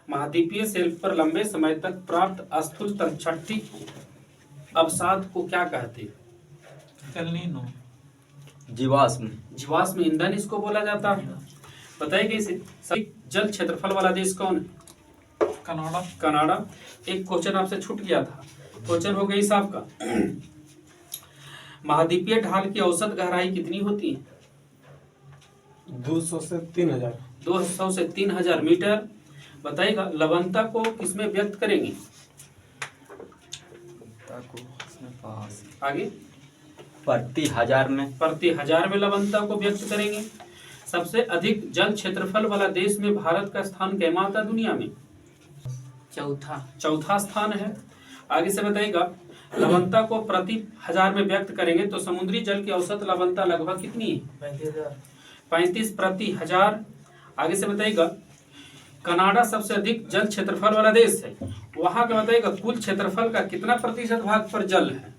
महाद्वीपीय शेल्फ पर लंबे समय तक प्राप्त स्थूल छठी अवसाद को क्या कहते हैं? एल्निनो। जीवाश्म। जीवाश्म ईंधन इसको बोला जाता है। बताइए कैसे? सभी जल क्षेत्रफल वाला देश कौन है? कनाडा। कनाडा। एक क्वेश्चन आपसे छूट गया था, क्वेश्चन हो गई साहब का, महाद्वीपीय ढाल की औसत गहराई कितनी होती है? 200 से 3000। 200 से 3000 मीटर। बताइएगा लवणता को किसमें व्यक्त करेंगे? आगे प्रति हजार में। प्रति हजार में लवणता को व्यक्त करेंगे। सबसे अधिक जल क्षेत्रफल वाला देश में भारत का स्थान कैमा आता दुनिया में? चौथा स्थान है। आगे से बताइएगा लवणता को प्रति हजार में व्यक्त करेंगे तो समुद्री जल की औसत लवणता लगभग कितनी है? 35 प्रति हजार। आगे से बताइएगा कनाडा सबसे अधिक जल क्षेत्रफल वाला देश है, वहां का बताइएगा कुल क्षेत्रफल का कितना प्रतिशत भाग पर जल है?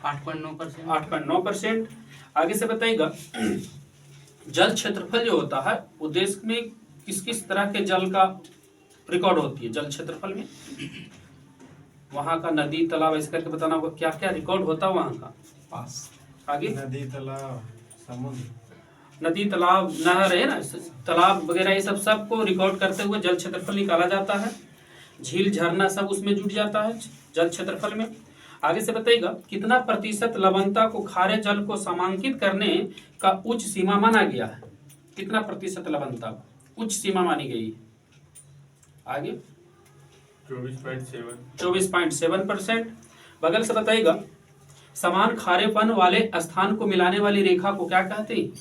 8.9%। आगे से बताइएगा जल क्षेत्रफल जो होता है वो देश में किस किस तरह के जल का रिकॉर्ड होती है? जल क्षेत्रफल में वहां का नदी तालाब ऐसे करके बताना होगा क्या क्या रिकॉर्ड होता है वहां का। पास। आगे नदी, तालाब, समुद्र, नदी तालाब नहर है ना, तालाब वगैरह ये सबको रिकॉर्ड करते हुए जल क्षेत्रफल निकाला जाता है। झील झरना सब उसमें जुट जाता है जल क्षेत्रफल में। आगे से बताइएगा कितना प्रतिशत लवणता को खारे जल को समांकित करने का उच्च सीमा माना गया है? कितना प्रतिशत लवणता उच्च सीमा मानी गई है? आगे 24.7%। बगल से बताइएगा समान खारेपन वाले स्थान को मिलाने वाली रेखा को क्या कहते हैं?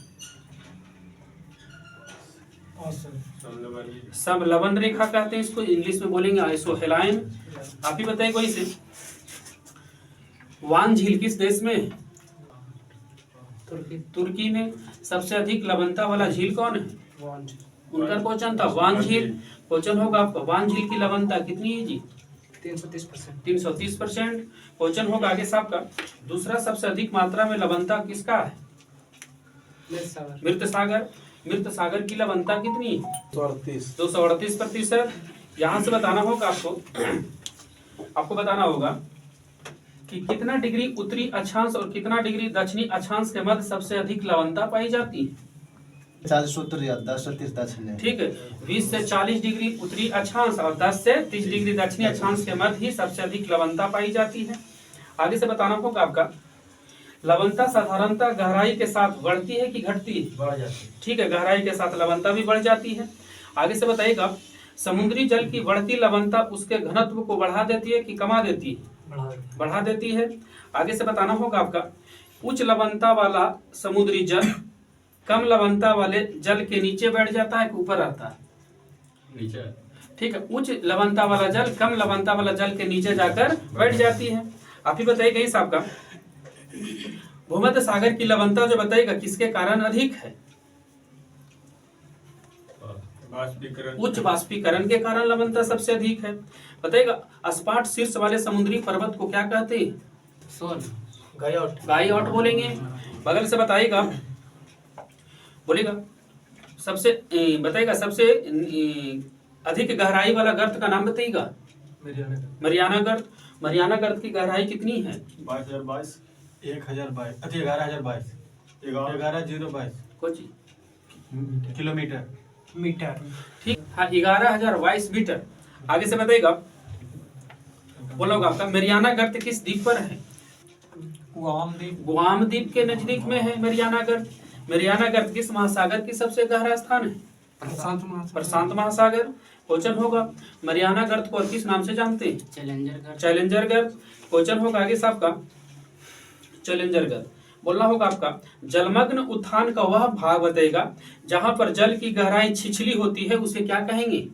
समलवन रेखा कहते हैं इसको, इंग्लिश में बोलेंगे आइसोहेलाइन। आप ही बताइए कोई से वान झील किस देश में है? तुर्की में। सबसे अधिक लवणता वाला झील कौन है? उनका क्वेश्चन था वान झील। क्वेश्चन होगा आपका वान झील की लवणता कितनी है जी? 330%। क्वेश्चन होगा आगे साहब का दूसरा सबसे अधिक मात्रा में लवणता किसका है? मृत सागर। मृत सागर की लवणता कितनी है? 238%। यहाँ से बताना होगा आपको बताना होगा कि कितना डिग्री उत्तरी अक्षांश और कितना डिग्री दक्षिणी अक्षांश के मध्य सबसे अधिक लवणता पाई जाती है? 40 उत्तरी और 10 से 30 दक्षिणी। ठीक है, 20 से 40 डिग्री उत्तरी अक्षांश और 10 से 30 डिग्री दक्षिणी अक्षांश के मध्य ही सबसे अधिक लवणता पाई जाती है। आगे से बताना होगा आपका लवणता साधारणतः गहराई के साथ बढ़ती है कि घटती है? बढ़ जाती है। ठीक है, गहराई के साथ लवणता भी बढ़ जाती है। आगे से बताइएगा समुद्री जल की बढ़ती लवणता उसके घनत्व को बढ़ा देती है कि कमा देती है? बढ़ा देती है। आगे से बताना होगा आपका उच्च लवणता वाला समुद्री जल कम लवणता वाले जल के नीचे बैठ जाता है कि ऊपर रहता है? नीचे। ठीक है, उच्च लवणता वाला जल कम लवणता वाला जल के नीचे जाकर बैठ जाती है। आप ही बताइएगा इस आपका भूमध्य सागर की लवणता जो बताइएगा किसके कारण अधिक है? उच्च वाष्पीकरण के कारण लवणता सबसे अधिक है। बताइएगा अस्पाट शीर्ष वाले समुद्री पर्वत को क्या कहते हैं? गाइऑट बोलेंगे। बगल से बताइएगा बोलेगा सबसे बताइएगा सबसे अधिक गहराई वाला गर्त का नाम बताइएगा। मरियाना गर्त। मरियाना गर्त की गहराई कितनी है? 1122 11,022 किलोमीटर। ठीक हाँ 11,022 मीटर। आगे से बताइएगा बोलोगा आपका मरियाना गर्त किस द्वीप पर है? गुआम द्वीप के नजदीक में है मरियाना गर्त। मरियाना गर्त किस महासागर की सबसे गहरा स्थान है? प्रशांत महासागर। क्वेश्चन होगा मरियाना गर्त को और किस नाम से जानते हैं? चैलेंजर गर्त। क्वेश्चन होगा आगे साहब का चैलेंजर गर्त बोलना होगा आपका जलमग्न उत्थान का वह भाग बताएगा जहां पर जल की गहराई छिछली होती है उसे क्या कहेंगे?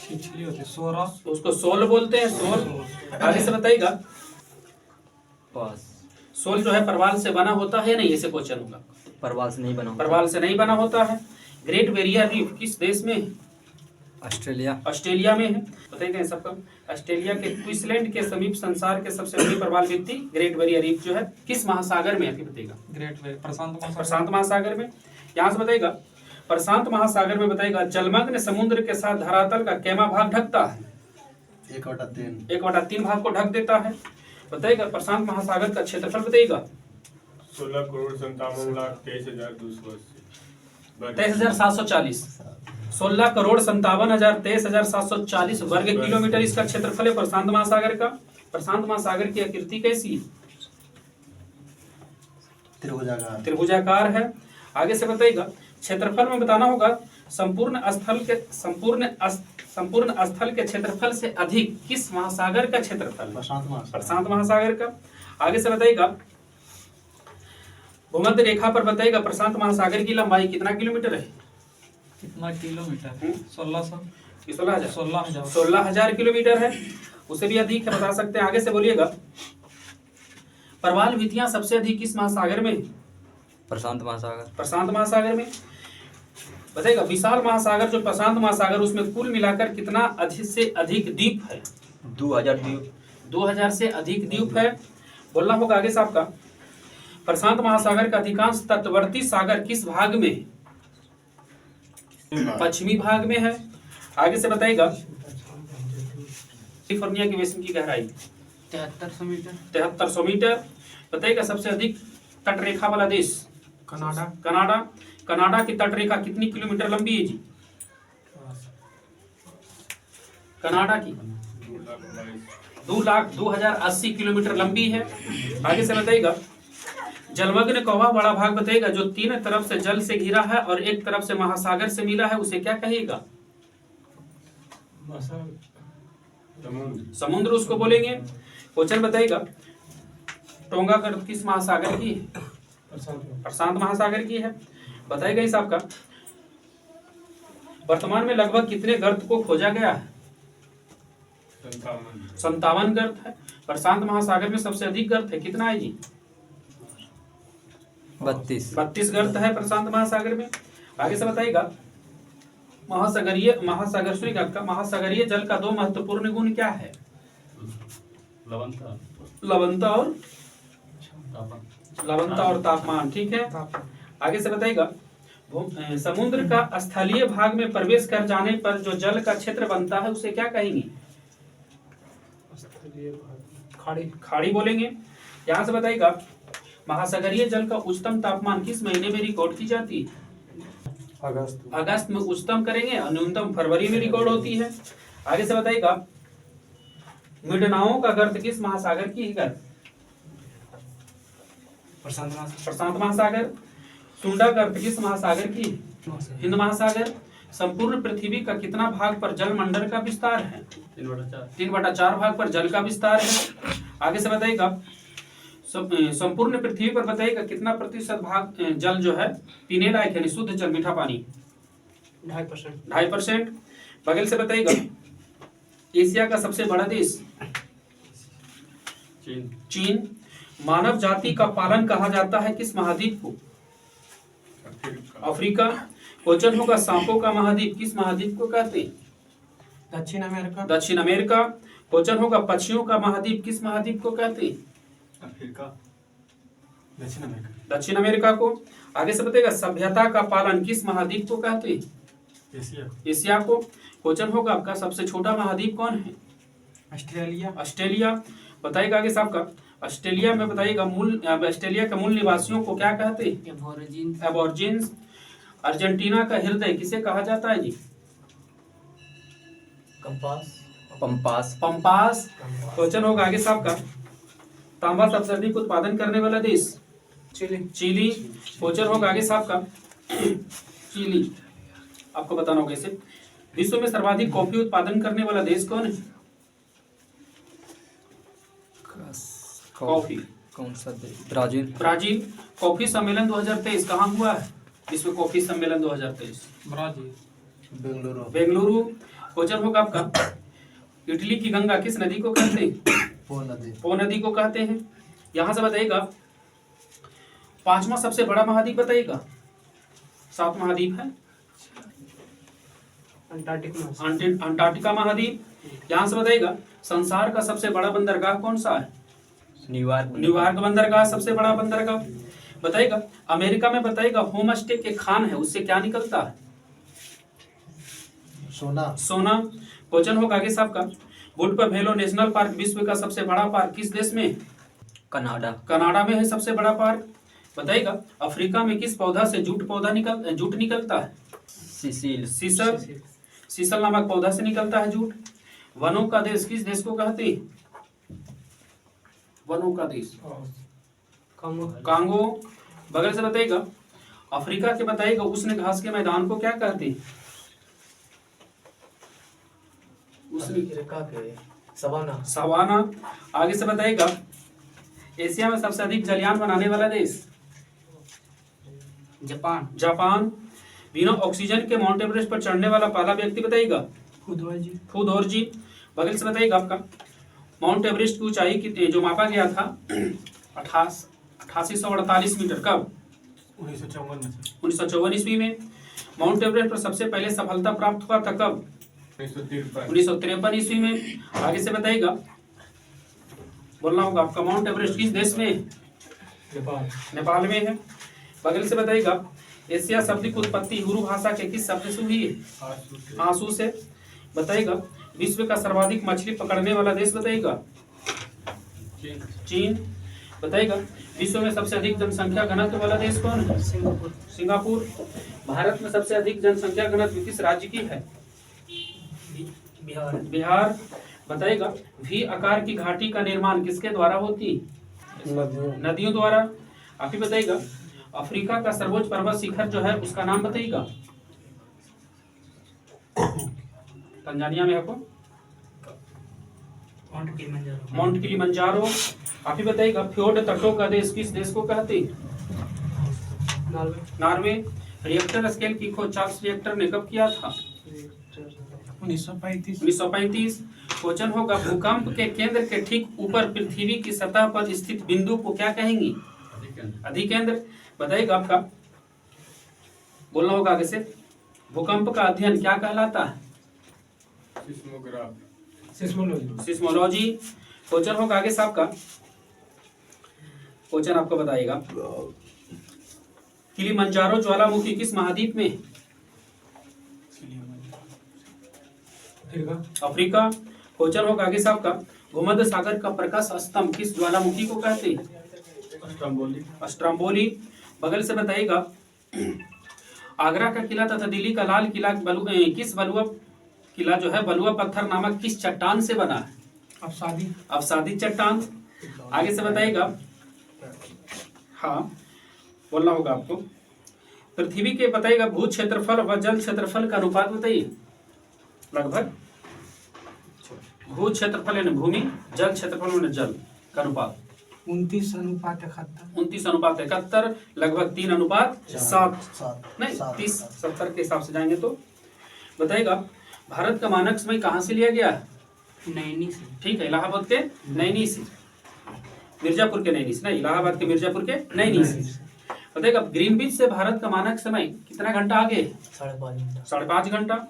छिछली होती है सोरा। उसको सोल बोलते हैं, सोल। आगे से बताइएगा सोल जो है परवाल से बना होता है नहीं? ऐसे क्वेश्चन होगा। परवाल से नहीं बना होता। परवाल से नहीं बना होता है। ग्रेट बैरियर रीफ किस देश में है? ऑस्ट्रेलिया में है। बताइए सबका ऑस्ट्रेलिया के क्वींसलैंड के समीप संसार के सबसे बड़ी प्रवाल भित्ति ग्रेट बैरियर रीफ जो है किस महासागर में है? बताइएगा। प्रशांत महासागर में। यहाँ से बताइएगा प्रशांत महासागर में बताएगा जलमग्न समुद्र के साथ धरातल का कैमा भाग ढकता है? 1/3। 1/3 भाग को ढक देता है। बताइएगा प्रशांत महासागर का क्षेत्रफल बताइएगा। 16,57,23,280 16,57,23,740 वर्ग किलोमीटर इसका क्षेत्रफल है प्रशांत महासागर का। प्रशांत महासागर की आकृति कैसी है? त्रिभुजाकार। त्रिभुजाकार है। आगे से बताइएगा क्षेत्रफल में बताना होगा संपूर्ण स्थल के क्षेत्रफल से अधिक किस महासागर का क्षेत्रफल? प्रशांत महासागर का। आगे से बताइएगा भूमध्य रेखा पर बताइएगा प्रशांत महासागर की लंबाई कितना किलोमीटर है? कितना किलोमीटर? 1600 16,000 किलोमीटर है। उसे भी अधिक है, बता सकते हैं। आगे से बोलिएगा प्रवाल भित्तियां सबसे अधिक किस महासागर में? प्रशांत महासागर। प्रशांत महासागर में। बताइएगा विशाल महासागर जो प्रशांत महासागर उसमें कुल मिलाकर कितना अधिक से अधिक द्वीप है? 2000 द्वीप। 2000 से अधिक द्वीप है। बोलना होगा आगे से आपका प्रशांत महासागर का अधिकांश तटवर्ती सागर किस भाग में? पश्चिमी भाग में है। आगे से बताइएगा कैलिफोर्निया की बेसिन की गहराई 7300 मीटर। 7300 मीटर। बताइएगा सबसे अधिक तटरेखा वाला देश? कनाडा। कनाडा। कनाडा की तटरेखा कितनी किलोमीटर लंबी है जी? कनाडा की 2,02,080 किलोमीटर लंबी है। आगे से बताइएगा जलमग्न कौवा बड़ा भाग बताइएगा जो 3 तरफ से जल से घिरा है और एक तरफ से महासागर से मिला है उसे क्या कहिएगा? समुद्र उसको बोलेंगे। क्वेश्चन बताइएगा टोंगा गर्त किस महासागर की है? प्रशांत महासागर की है। बताइएगा इस आपका वर्तमान में लगभग कितने गर्त को खोजा गया है? 57 गर्त है। प्रशांत महासागर में सबसे अधिक गर्त है, कितना है जी? 32 गर्त है प्रशांत महासागर में। आगे से बताइएगा महासागरीय जल का 2 महत्वपूर्ण गुण क्या है? लवणता और तापमान। ठीक है। आगे से बताइएगा समुद्र का स्थलीय भाग में प्रवेश कर जाने पर जो जल का क्षेत्र बनता है उसे क्या कहेंगे? खाड़ी बोलेंगे। यहाँ से बताइएगा महासागरीय जल का उच्चतम तापमान किस महीने में रिकॉर्ड की जाती है? अगस्त में उच्चतम करेंगे और न्यूनतम फरवरी में रिकॉर्ड होती है। आगे से बताइएगा मिडनाओं का गर्त किस महासागर की है? प्रशांत महासागर। सुंडा गर्त किस महासागर की? हिंद महासागर। संपूर्ण पृथ्वी का कितना भाग पर जल मंडल का विस्तार है? 3/4 भाग पर जल का विस्तार है। आगे से बताइएगा संपूर्ण पृथ्वी पर बताइएगा कितना प्रतिशत भाग जल जो है पीने लायक है, शुद्ध जल, मीठा पानी? 2.5%। बगल से बताइएगा एशिया का सबसे बड़ा देश? चीन। मानव जाति का पालन कहा जाता है किस महाद्वीप को? अफ्रीका। क्वेश्चन होगा सांपों का महाद्वीप किस महाद्वीप को कहते हैं? दक्षिण अमेरिका। क्वेश्चन होगा पक्षियों का महाद्वीप किस महाद्वीप को कहते हैं? दक्षिण अमेरिका को। आगे से बताइएगा सभ्यता का पालन किस महाद्वीप को कहते हैं? एशिया को। क्वेश्चन होगा आपका सबसे छोटा महाद्वीप कौन है? ऑस्ट्रेलिया। बताइएगा आगे से आपका ऑस्ट्रेलिया में बताइएगा ऑस्ट्रेलिया के मूल निवासियों को क्या कहते हैं? एबॉर्जिन्स। अर्जेंटीना का हृदय किसे कहा जाता है जी? पंपास। क्वेश्चन होगा आगे से आपका तांबा सबसे अधिक उत्पादन करने वाला देश? चिली। क्वेश्चन होगा आगे से आपका चिली आपको बताना होगा इसे। विश्व में सर्वाधिक कॉफी उत्पादन करने वाला देश कौन है? कॉफी। कौन सा देश? ब्राजील। कॉफी सम्मेलन 2023 कहाँ हुआ है? विश्व कॉफी सम्मेलन 2023 बेंगलुरु। क्वेश्चन होगा आपका इटली की गंगा किस नदी को कहते हैं? पो नदी को कहते हैं। यहाँ से बताइएगा 5वां सबसे बड़ा महाद्वीप बताइएगा। 7 महाद्वीप है। अंटार्कटिका महाद्वीप। यहाँ से बताइएगा संसार का सबसे बड़ा बंदरगाह कौन सा है? न्यूयॉर्क बंदरगाह सबसे बड़ा बंदरगाह। बताइएगा अमेरिका में बताइएगा होम स्टे के खान है उससे क्या निकलता है? सोना। सोना। क्वेश्चन होगा आगे साहब का, बुडपवेलो नेशनल पार्क विश्व का सबसे बड़ा पार्क किस देश में? कनाडा। कनाडा में है सबसे बड़ा पार्क। बताइएगा अफ्रीका में किस पौधा से जूट निकलता है? सीसील। सीसल। सीसल नामक पौधा से निकलता है जूट। वनों का देश किस देश को कहते हैं? वनों का देश कांगो। बगल से बताइएगा अफ्रीका के बताइएगा उष्ण घास के मैदान को क्या कहते हैं? सवाना। सवाना। आगे से बताइएगा एशिया में सबसे अधिक जलयान बनाने वाला देश? जापान। जापान। बिना ऑक्सीजन के माउंट एवरेस्ट पर चढ़ने वाला पहला व्यक्ति बताइएगा? फुदौर जी। बगल से बताइएगा आपका माउंट एवरेस्ट की ऊंचाई कितनी जो मापा गया था 8848 मीटर कब? 1954 ईस्वी में। माउंट एवरेस्ट पर सबसे पहले सफलता प्राप्त हुआ था कब? 1953 ईस्वी में। आगे से बताइएगा बोलना होगा आपका माउंट एवरेस्ट किस देश में? नेपाल में है। बगल से बताइएगा एशिया शब्द की उत्पत्ति हुरु भाषा के किस शब्द से हुई है? आंसू से। बताइएगा विश्व का सर्वाधिक मछली पकड़ने वाला देश बताइएगा? चीन। बताइएगा विश्व में सबसे अधिक जनसंख्या घनत्व वाला देश कौन है? सिंगापुर। भारत में सबसे अधिक जनसंख्या घनत्व किस राज्य की है? बिहार। बताइएगा वी आकार की घाटी का निर्माण किसके द्वारा होती? नदियों द्वारा। आप ही बताइएगा अफ्रीका का सर्वोच्च पर्वत शिखर जो है उसका नाम बताइएगा? तंजानिया में आपको माउंट किलिमंजारो। आप ही बताइएगा फ्योर्ड तटों का देश किस देश को कहते? नॉर्वे। रिएक्टर स्केल की खोज चार्ल्स रिएक्टर ने कब किया था? 1935। क्वेश्चन होगा भूकंप के केंद्र के ठीक ऊपर पृथ्वी की सतह पर स्थित बिंदु को क्या कहेंगे? अधिकेंद्र। बताइएगा आपका बोलना होगा आगे से भूकंप का अध्ययन क्या कहलाता है? सिस्मोलॉजी। क्वेश्चन होगा आगे साहब का क्वेश्चन आपको बताइएगा किलिमंजारो ज्वालामुखी किस महाद्वीप में? अफ्रीका। क्वेश्चन होगा आगे साहब का भूमध्य सागर का प्रकाश स्तंभ किस ज्वालामुखी को कहते हैं? अस्ट्राम्बोली। बगल से बताइएगा आगरा का किला तथा दिल्ली का लाल किला किस बलुआ किला जो है बलुआ पत्थर नामक किस चट्टान से बना है? अवसादी चट्टान। आगे से बताइएगा हाँ बोलना होगा आपको पृथ्वी के बताइएगा भू क्षेत्रफल व जल क्षेत्रफल का अनुपात बताइए। लगभग भू क्षेत्रफल यानी भूमि, जल क्षेत्रफल यानी जल का अनुपात 29:71 लगभग 3:7 नहीं 30-70 के हिसाब से जाएंगे तो। बताइएगा भारत का मानक समय कहाँ से लिया गया? नैनी से। ठीक है इलाहाबाद के नैनी से, मिर्जापुर के नैनी से नहीं, इलाहाबाद के मिर्जापुर के नैनी से। बताइएगा ग्रीनविच से भारत का मानक समय कितना घंटा आगे? 5.5 घंटा।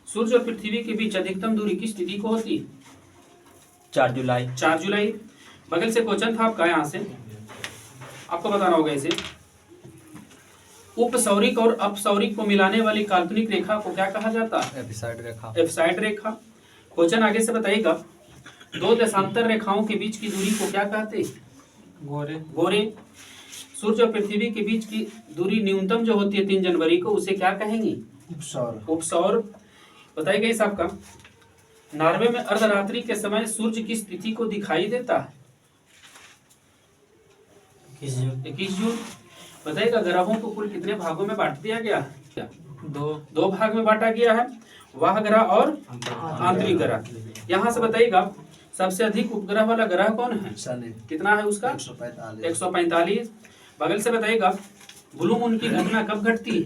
सूर्य और पृथ्वी के बीच अधिकतम दूरी किस तिथि को होती? 4 जुलाई। 4 जुलाई। बगल से क्वेश्चन था आपका यहाँ से आपको बताना होगा इसे उपसौरिक और अपसौरिक को मिलाने वाली काल्पनिक रेखा को क्या कहा जाता है? एफसाइड रेखा। एफसाइड रेखा। क्वेश्चन आगे से बताइएगा दो देशांतर रेखाओं के बीच की दूरी को क्या कहते हैं? गोरे। सूर्य और पृथ्वी के बीच की दूरी न्यूनतम जो होती है 3 जनवरी को उसे क्या कहेंगे? उपसौर। बताइएगा इस आपका नॉर्वे में अर्धरात्रि के समय सूर्य किस तिथि को दिखाई देता है? 21 जून। बताइएगा ग्रहों को कुल कितने भागों में बांट दिया गया? दो भाग में बांटा गया है, वाह ग्रह और आंतरिक ग्रह। यहाँ से बताइएगा सबसे अधिक उपग्रह वाला ग्रह कौन है? कितना है उसका? 145। बगल से बताइएगा ब्लू मून की घटना कब घटती है?